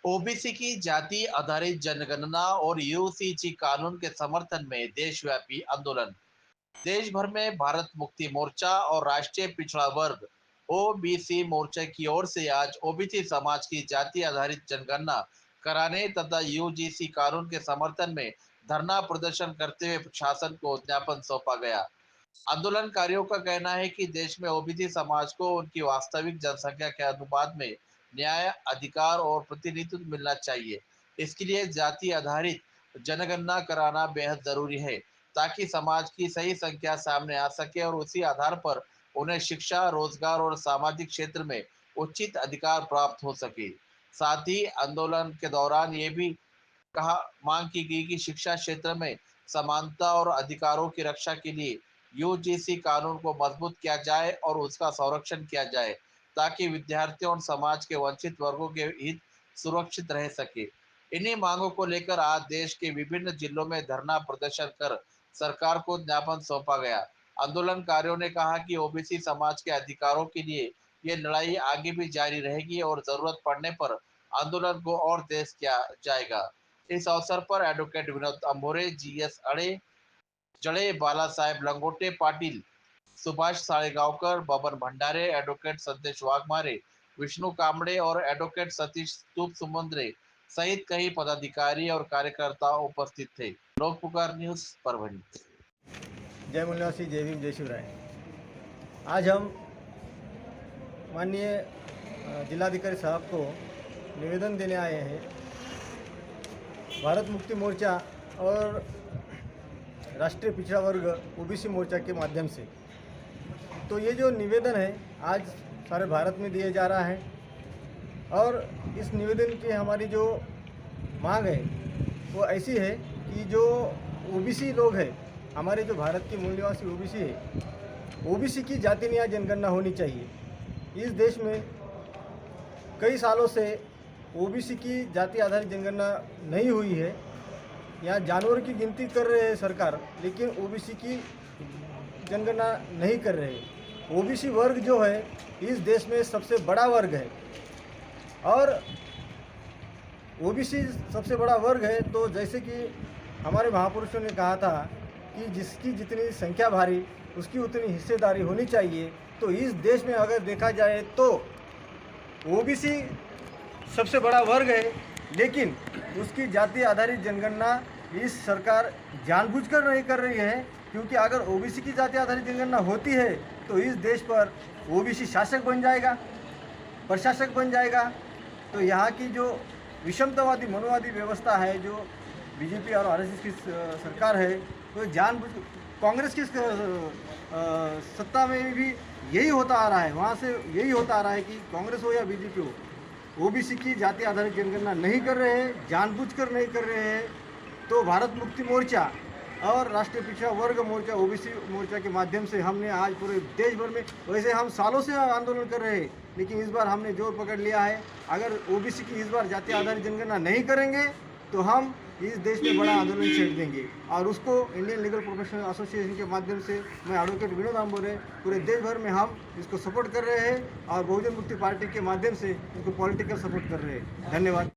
OBC की जाति आधारित जनगणना और यूसीजी कानून के समर्थन में देशव्यापी आंदोलन। देश भर में भारत मुक्ति मोर्चा और राष्ट्रीय पिछड़ा वर्ग ओबीसी मोर्चा की ओर से आज ओबीसी समाज की जाति आधारित जनगणना कराने तथा यूजीसी कानून के समर्थन में धरना प्रदर्शन करते हुए प्रशासन को ज्ञापन सौंपा गया। आंदोलनकारियों का कहना है कि देश में ओबीसी समाज को उनकी वास्तविक जनसंख्या के अनुपात में न्याय, अधिकार और प्रतिनिधित्व मिलना चाहिए। इसके लिए जाति आधारित जनगणना कराना बेहद जरूरी है, ताकि समाज की सही संख्या सामने आ सके और उसी आधार पर उन्हें शिक्षा, रोजगार और सामाजिक क्षेत्र में उचित अधिकार प्राप्त हो सके। साथ ही आंदोलन के दौरान ये भी कहा मांग की गई कि शिक्षा क्षेत्र में समानता और अधिकारों की रक्षा के लिए यूजीसी कानून को मजबूत किया जाए और उसका संरक्षण किया जाए, ताकि विद्यार्थियों और समाज के वंचित वर्गों के हित सुरक्षित रह सके। इन्हीं मांगों को लेकर आज देश के विभिन्न जिलों में धरना प्रदर्शन कर सरकार को ज्ञापन सौंपा गया। आंदोलनकारियों ने कहा कि ओबीसी समाज के अधिकारों के लिए ये लड़ाई आगे भी जारी रहेगी और जरूरत पड़ने पर आंदोलन को और तेज किया जाएगा। इस अवसर पर एडवोकेट विनोद अंभोरे, जीएस अड़े, जड़े, बाला साहेब लंगोटे पाटिल, सुभाष साळेगावकर, बबन भंडारे, एडवोकेट संदेश वाघमारे, विष्णु कामड़े और एडवोकेट सतीश तूप सुमंद्रे सहित कई पदाधिकारी और कार्यकर्ता उपस्थित थे। लोक पुकार न्यूज परभणी। जय मूल्यवासी, जय भीम, जय शिवराय। आज हम माननीय जिलाधिकारी साहब को निवेदन देने आए हैं। भारत मुक्ति मोर्चा और राष्ट्रीय पिछड़ा वर्ग ओबीसी मोर्चा के माध्यम से तो ये जो निवेदन है आज सारे भारत में दिया जा रहा है और इस निवेदन की हमारी जो मांग है वो ऐसी है कि जो ओबीसी लोग हैं, हमारे जो भारत के मूल निवासी ओबीसी है, ओबीसी की जाति न्याय जनगणना होनी चाहिए। इस देश में कई सालों से ओबीसी की जाति आधारित जनगणना नहीं हुई है। यहाँ जानवरों की गिनती कर रहे हैं सरकार, लेकिन ओबीसी की जनगणना नहीं कर रहे। ओबीसी वर्ग जो है इस देश में सबसे बड़ा वर्ग है और ओबीसी सबसे बड़ा वर्ग है तो जैसे कि हमारे महापुरुषों ने कहा था कि जिसकी जितनी संख्या भारी उसकी उतनी हिस्सेदारी होनी चाहिए। तो इस देश में अगर देखा जाए तो ओबीसी सबसे बड़ा वर्ग है, लेकिन उसकी जाति आधारित जनगणना इस सरकार जानबूझकर नहीं कर रही है, क्योंकि अगर ओबीसी की जाति आधारित जनगणना होती है तो इस देश पर ओबीसी शासक बन जाएगा, प्रशासक बन जाएगा। तो यहाँ की जो विषमतावादी मनोवादी व्यवस्था है, जो बीजेपी और आरएसएस की सरकार है, तो जानबूझ कांग्रेस की सत्ता में भी यही होता आ रहा है, वहाँ से यही होता आ रहा है कि कांग्रेस हो या बीजेपी हो, ओबीसी की जाति आधारित जनगणना नहीं कर रहे हैं, जानबूझकर नहीं कर रहे हैं। तो भारत मुक्ति मोर्चा और राष्ट्रीय पिछड़ा वर्ग मोर्चा ओबीसी मोर्चा के माध्यम से हमने आज पूरे देश भर में, वैसे हम सालों से आंदोलन कर रहे हैं, लेकिन इस बार हमने जोर पकड़ लिया है। अगर ओबीसी की इस बार जाति आधारित जनगणना नहीं करेंगे तो हम इस देश में बड़ा आंदोलन छेड़ देंगे और उसको इंडियन लीगल प्रोफेशनल एसोसिएशन के माध्यम से मैं एडवोकेट विनोद अंभोरे पूरे देश भर में हम इसको सपोर्ट कर रहे हैं और बहुजन मुक्ति पार्टी के माध्यम से इसको पॉलिटिकल सपोर्ट कर रहे हैं। धन्यवाद।